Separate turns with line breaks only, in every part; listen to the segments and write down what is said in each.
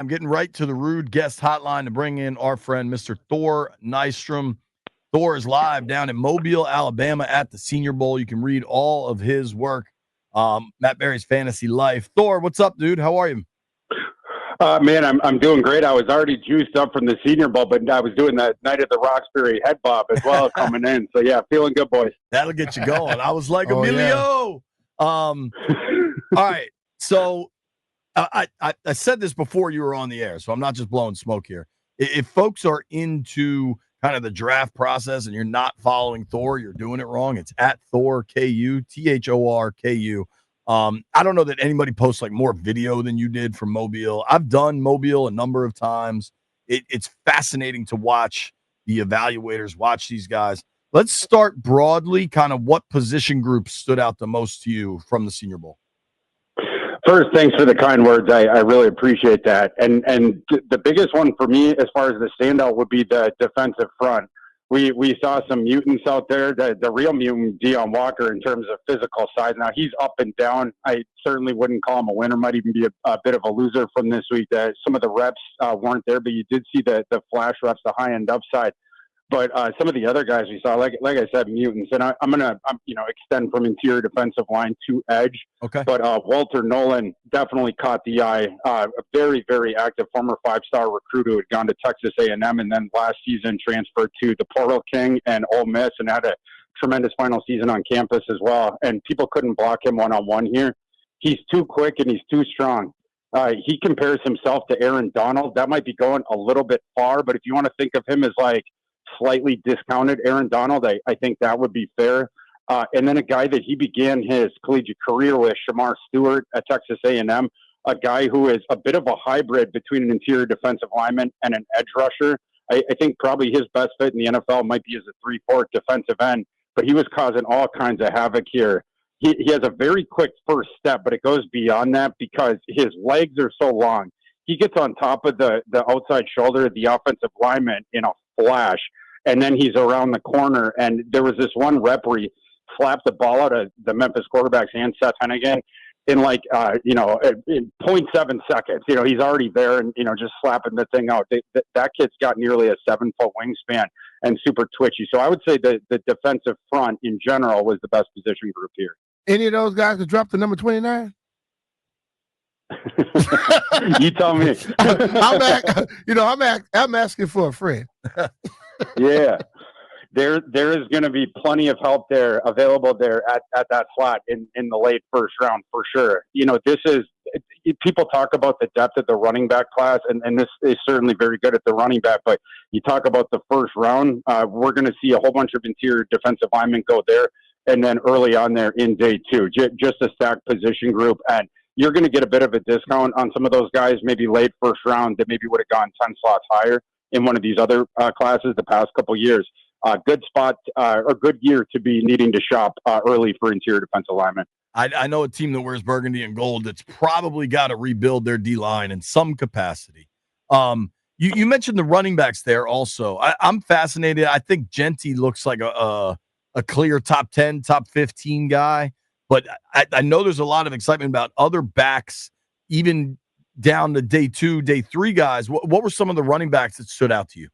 I'm getting right to the rude guest hotline to bring in our friend, Mr. Thor Nystrom. Thor is live down in Mobile, Alabama at the Senior Bowl. You can read all of his work, Matt Berry's Fantasy Life. Thor, what's up, dude? How are you?
Man, I'm doing great. I was already juiced up from the Senior Bowl, but I was doing the Night of the Roxbury head bob as well coming in. So, yeah, feeling good, boys.
That'll get you going. I was like,
Oh,
Emilio. All right. So I said this before you were on the air, so I'm not just blowing smoke here. If folks are into kind of the draft process and you're not following Thor, you're doing it wrong. It's at Thor KU, THORKU. I don't know that anybody posts like more video than you did from Mobile. I've done Mobile a number of times. It's fascinating to watch the evaluators, watch these guys. Let's start broadly, kind of what position groups stood out the most to you from the Senior Bowl?
First, thanks for the kind words. I really appreciate that. And the biggest one for me as far as the standout would be the defensive front. We saw some mutants out there, the real mutant Deion Walker in terms of physical size. Now, he's up and down. I certainly wouldn't call him a winner, might even be a bit of a loser from this week. Some of the reps weren't there, but you did see the flash reps, the high-end upside. But some of the other guys we saw, like I said, mutants. And I'm gonna extend from interior defensive line to edge.
Okay.
But Walter Nolan definitely caught the eye. A very, very active former 5-star recruit who had gone to Texas A&M and then last season transferred to the Portal King and Ole Miss and had a tremendous final season on campus as well. And people couldn't block him one-on-one here. He's too quick and he's too strong. He compares himself to Aaron Donald. That might be going a little bit far, but if you want to think of him as like slightly discounted Aaron Donald, I think that would be fair. And then a guy that he began his collegiate career with, Shamar Stewart at Texas A&M, a guy who is a bit of a hybrid between an interior defensive lineman and an edge rusher. I think probably his best fit in the NFL might be as a 3-4 defensive end, but he was causing all kinds of havoc here. He has a very quick first step, but it goes beyond that because his legs are so long. He gets on top of the outside shoulder of the offensive lineman in a flash, and then he's around the corner. And there was this one rep where he slapped the ball out of the Memphis quarterback's hand, Seth Hennigan, in like, in 0.7 seconds. He's already there and, just slapping the thing out. That kid's got nearly a 7-foot wingspan and super twitchy. So I would say the defensive front in general was the best position group here.
Any of those guys that dropped the number 29?
You tell me.
I'm asking for a friend.
Yeah, there is going to be plenty of help there available there at that slot in the late first round for sure. This is people talk about the depth of the running back class, and this is certainly very good at the running back. But you talk about the first round, we're going to see a whole bunch of interior defensive linemen go there, and then early on there in day two, just a stacked position group. And you're going to get a bit of a discount on some of those guys, maybe late first round that maybe would have gone 10 slots higher in one of these other classes the past couple of years. Good spot or good year to be needing to shop early for interior defensive linemen.
I know a team that wears burgundy and gold that's probably got to rebuild their D-line in some capacity. You mentioned the running backs there also. I'm fascinated. I think Genty looks like a clear top 10, top 15 guy. But I know there's a lot of excitement about other backs, even down to day 2, day 3 guys. What were some of the running backs that stood out to you?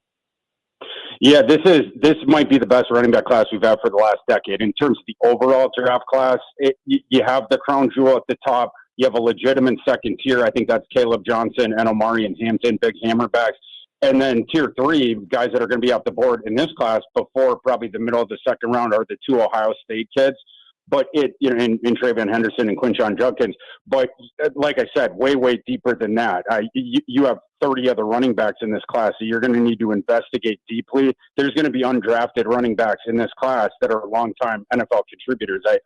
Yeah, this might be the best running back class we've had for the last decade. In terms of the overall draft class, you have the crown jewel at the top. You have a legitimate second tier. I think that's Caleb Johnson and Omari and Hampton, big hammerbacks. And then tier 3, guys that are going to be off the board in this class before probably the middle of the second round are the 2 Ohio State kids. But in Travion Henderson and Quinshon Judkins. But like I said, way, way deeper than that. You have 30 other running backs in this class, so you're going to need to investigate deeply. There's going to be undrafted running backs in this class that are longtime NFL contributors. I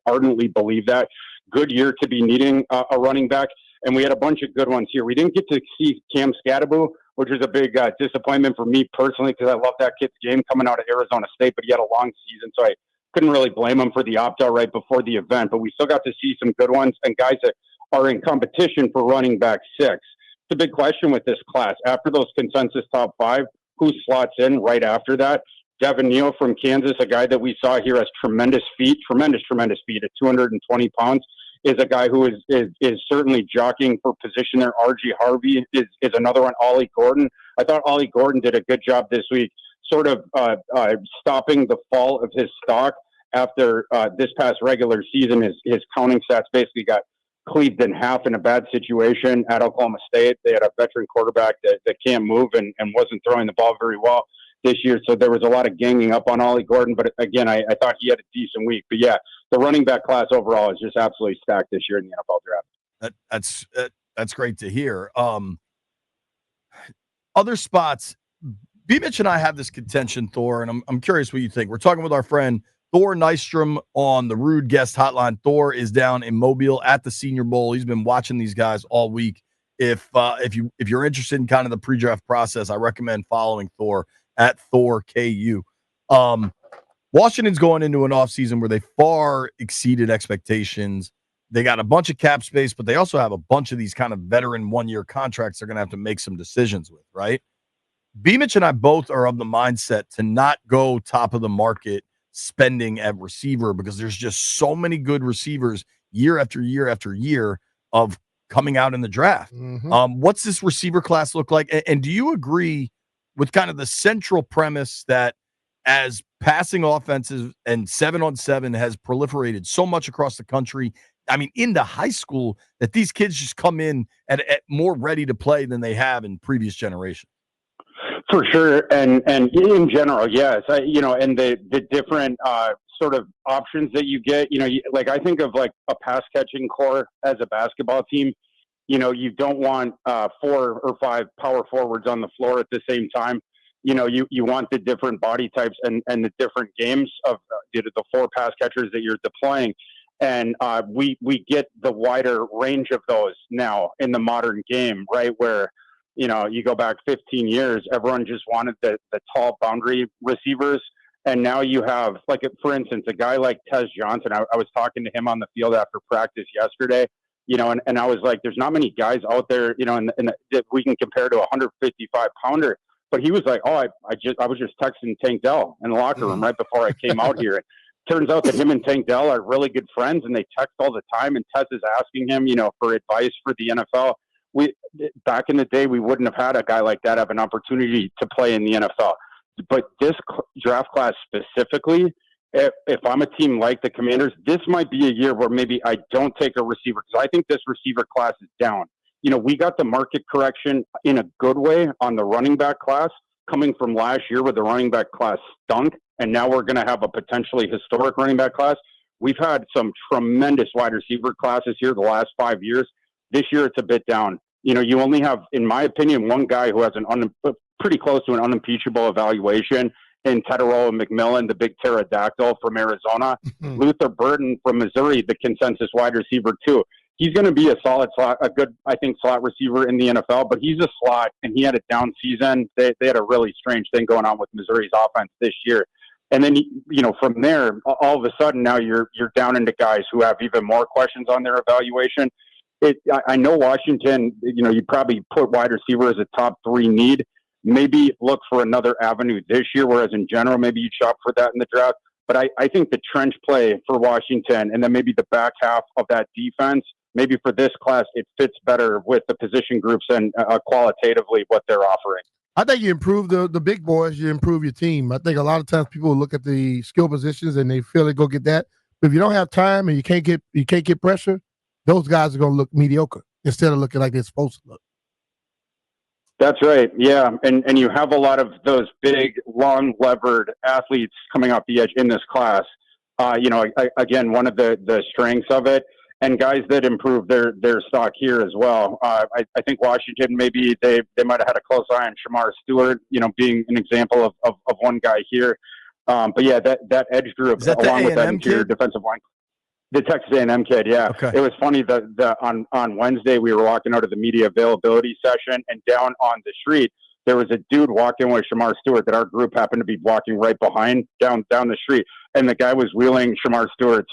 ardently believe that. Good year to be needing a running back. And we had a bunch of good ones here. We didn't get to see Cam Scadaboo, which was a big disappointment for me personally because I love that kid's game coming out of Arizona State, but he had a long season, so I couldn't really blame him for the opt-out right before the event, but we still got to see some good ones and guys that are in competition for running back 6. It's a big question with this class. After those consensus top 5, who slots in right after that? Devin Neal from Kansas, a guy that we saw here has tremendous feet at 220 pounds. is a guy who is certainly jockeying for position there. R.G. Harvey is another one. Ollie Gordon. I thought Ollie Gordon did a good job this week, sort of stopping the fall of his stock after this past regular season. His counting stats basically got cleaved in half in a bad situation at Oklahoma State. They had a veteran quarterback that can't move and wasn't throwing the ball very well this year. So there was a lot of ganging up on Ollie Gordon. But again, I thought he had a decent week. But yeah, the running back class overall is just absolutely stacked this year in the NFL draft.
That's great to hear. Other spots, BMitch and I have this contention, Thor, and I'm curious what you think. We're talking with our friend Thor Nystrom on the Rude Guest Hotline. Thor is down in Mobile at the Senior Bowl. He's been watching these guys all week. If you're interested in kind of the pre-draft process, I recommend following Thor at ThorKU. Washington's going into an offseason where they far exceeded expectations. They got a bunch of cap space, but they also have a bunch of these kind of veteran one-year contracts they're going to have to make some decisions with, right? BMitch and I both are of the mindset to not go top of the market spending at receiver because there's just so many good receivers year after year after year of coming out in the draft.
Mm-hmm.
What's this receiver class look like? And do you agree with kind of the central premise that as passing offenses and 7-on-7 has proliferated so much across the country, I mean, into high school, that these kids just come in at more ready to play than they have in previous generations?
For sure, and in general, yes. And the different sort of options that you get. Like I think of like a pass catching core as a basketball team. You don't want 4 or 5 power forwards on the floor at the same time. You want the different body types and the different games of the 4 pass catchers that you're deploying. And we get the wider range of those now in the modern game, right? Where you go back 15 years, everyone just wanted the tall boundary receivers. And now you have, like, for instance, a guy like Tez Johnson. I was talking to him on the field after practice yesterday, and I was like, there's not many guys out there, that we can compare to a 155-pounder. But he was like, oh, I was just texting Tank Dell in the locker room right before I came out here. It turns out that him and Tank Dell are really good friends, and they text all the time. And Tez is asking him, for advice for the NFL. Back in the day, we wouldn't have had a guy like that have an opportunity to play in the NFL. But this draft class specifically, if I'm a team like the Commanders, this might be a year where maybe I don't take a receiver because I think this receiver class is down. We got the market correction in a good way on the running back class coming from last year where the running back class stunk, and now we're going to have a potentially historic running back class. We've had some tremendous wide receiver classes here the last 5 years. This year, it's a bit down. You only have, in my opinion, one guy who has pretty close to an unimpeachable evaluation in Tedero McMillan, the big pterodactyl from Arizona. Luther Burton from Missouri, the consensus wide receiver, too. He's going to be a solid slot, a good, I think, slot receiver in the NFL, but he's a slot, and he had a down season. They had a really strange thing going on with Missouri's offense this year. And then, from there, all of a sudden, now you're down into guys who have even more questions on their evaluation. I know Washington, you probably put wide receiver as a top 3 need. Maybe look for another avenue this year, whereas in general, maybe you shop for that in the draft. But I think the trench play for Washington and then maybe the back half of that defense, maybe for this class, it fits better with the position groups and qualitatively what they're offering.
I think you improve the big boys, you improve your team. I think a lot of times people look at the skill positions and they feel they go get that. But if you don't have time and you can't get pressure, those guys are going to look mediocre instead of looking like they're supposed to look.
That's right. Yeah. And you have a lot of those big, long levered athletes coming off the edge in this class. Again, one of the strengths of it, and guys that improve their stock here as well. I think Washington, maybe they might have had a close eye on Shamar Stewart, being an example of one guy here. But yeah, that edge group along with that interior defensive line. The Texas A&M kid, yeah.
Okay.
It was funny that on Wednesday we were walking out of the media availability session, and down on the street there was a dude walking with Shamar Stewart that our group happened to be walking right behind down the street, and the guy was wheeling Shamar Stewart's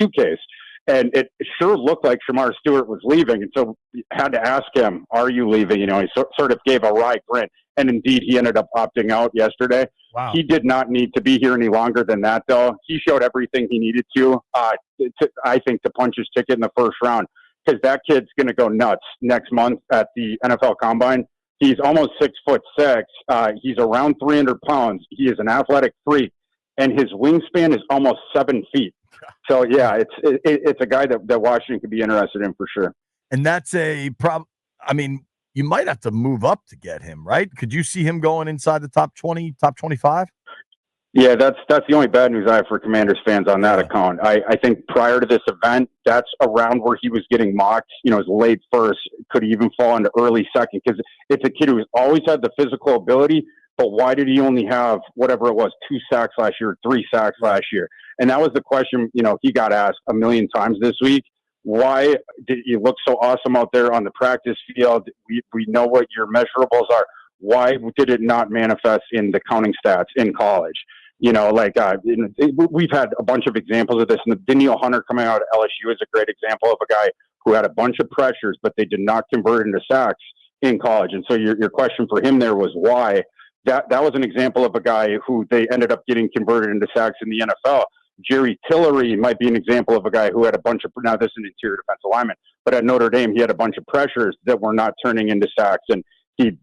suitcase. And it sure looked like Shamar Stewart was leaving. And so we had to ask him, are you leaving? He sort of gave a wry grin. And indeed, he ended up opting out yesterday.
Wow.
He did not need to be here any longer than that, though. He showed everything he needed to I think, to punch his ticket in the first round, because that kid's going to go nuts next month at the NFL Combine. He's almost 6'6". He's around 300 pounds. He is an athletic freak, and his wingspan is almost 7 feet. So yeah, it's a guy that Washington could be interested in for sure.
And that's a problem. I mean, you might have to move up to get him, right? Could you see him going inside the top 20, top 25?
Yeah, that's the only bad news I have for Commanders fans on that account. I think prior to this event, that's around where he was getting mocked. His late first, could even fall into early second, because it's a kid who's always had the physical ability. But why did he only have whatever it was, 2 sacks last year, 3 sacks last year? And that was the question, he got asked a million times this week. Why did you look so awesome out there on the practice field? We know what your measurables are. Why did it not manifest in the counting stats in college? We've had a bunch of examples of this. And the Danielle Hunter coming out of LSU is a great example of a guy who had a bunch of pressures, but they did not convert into sacks in college. And so your question for him there was why. That was an example of a guy who they ended up getting converted into sacks in the NFL. Jerry Tillery might be an example of a guy who had a bunch of, now this is an interior defensive lineman, but at Notre Dame, he had a bunch of pressures that were not turning into sacks. And it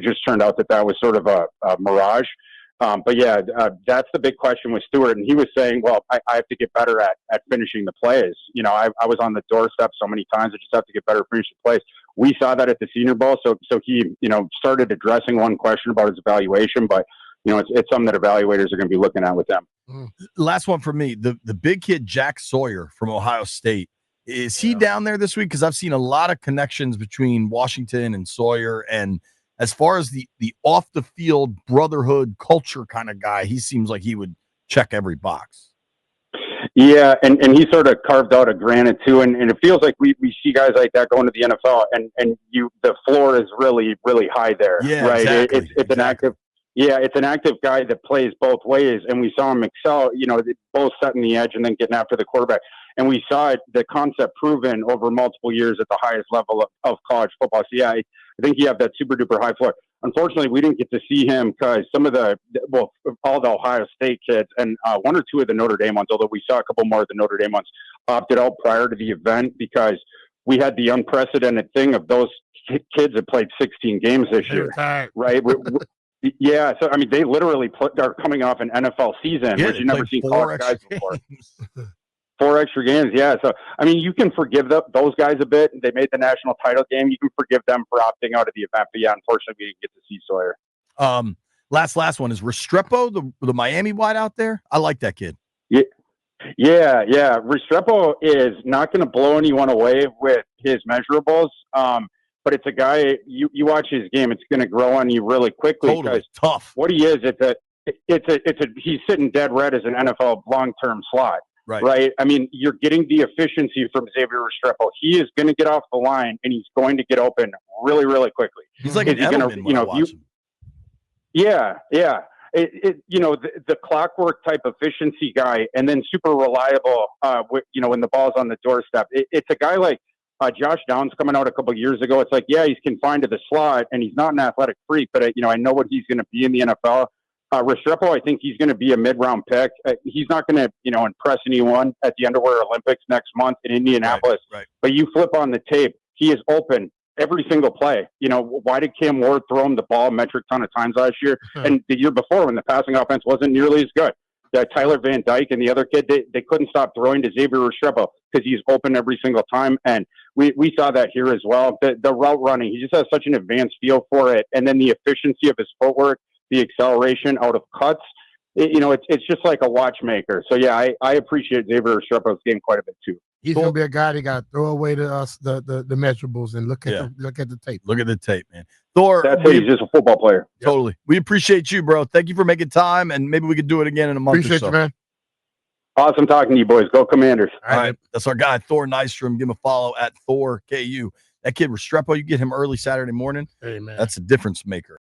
just turned out that was sort of a mirage. But yeah, that's the big question with Stewart. And he was saying, well, I have to get better at finishing the plays. I was on the doorstep so many times. I just have to get better at finishing plays. We saw that at the Senior Bowl. So he, started addressing one question about his evaluation, but it's something that evaluators are going to be looking at with them.
Last one for me, the big kid, Jack Sawyer from Ohio State. Is he down there this week? Because I've seen a lot of connections between Washington and Sawyer. And as far as the off the field brotherhood culture kind of guy, he seems like he would check every box.
Yeah, and he sort of carved out a granite too, and it feels like we see guys like that going to the NFL, and the floor is really, really high there.
Yeah,
right.
Exactly.
It's an active. Yeah, it's an active guy that plays both ways, and we saw him excel. Both setting the edge and then getting after the quarterback, and we saw the concept proven over multiple years at the highest level of college football. So yeah, I think you have that super duper high floor. Unfortunately, we didn't get to see him because some of all the Ohio State kids and 1 or 2 of the Notre Dame ones, although we saw a couple more of the Notre Dame ones, opted out prior to the event because we had the unprecedented thing of those kids that played 16 games this year, right? Yeah, so they literally are coming off an NFL season, which you've never seen college guys before. 4 extra games, yeah. So you can forgive those guys a bit. They made the national title game. You can forgive them for opting out of the event. But yeah, unfortunately, we didn't get to see Sawyer.
Last one is Restrepo, the Miami wide out there. I like that kid.
Yeah. Restrepo is not going to blow anyone away with his measurables. But it's a guy, you watch his game, it's going to grow on you really quickly.
Totally tough.
What he is, he's sitting dead red as an NFL long-term slot. Right. You're getting the efficiency from Xavier Restrepo. He is going to get off the line and he's going to get open really, really quickly.
He's like an Edelman when I watch him.
Yeah. The clockwork type efficiency guy, and then super reliable. When the ball's on the doorstep, it's a guy like Josh Downs coming out a couple of years ago. It's like, yeah, he's confined to the slot and he's not an athletic freak, but I know what he's going to be in the NFL. Restrepo, I think he's going to be a mid-round pick. He's not going to, impress anyone at the Underwear Olympics next month in Indianapolis.
Right.
But you flip on the tape, he is open every single play. Why did Cam Ward throw him the ball a metric ton of times last year? And the year before when the passing offense wasn't nearly as good? Tyler Van Dyke and the other kid, they couldn't stop throwing to Xavier Restrepo because he's open every single time. And we saw that here as well. The route running, he just has such an advanced feel for it. And then the efficiency of his footwork, the acceleration out of cuts, it's just like a watchmaker. So yeah, I appreciate Xavier Restrepo's game quite a bit too.
He's gonna be a guy that got to throw away the measurables and look at the tape.
Look at the tape, man. Thor,
that's it. He's just a football player.
Totally. We appreciate you, bro. Thank you for making time, and maybe we could do it again in a month.
Appreciate
or so.
You, man.
Awesome talking to you, boys. Go Commanders.
All right. That's our guy, Thor Nystrom. Give him a follow at Thor KU. That kid Restrepo, you get him early Saturday morning.
Hey, man.
That's a difference maker.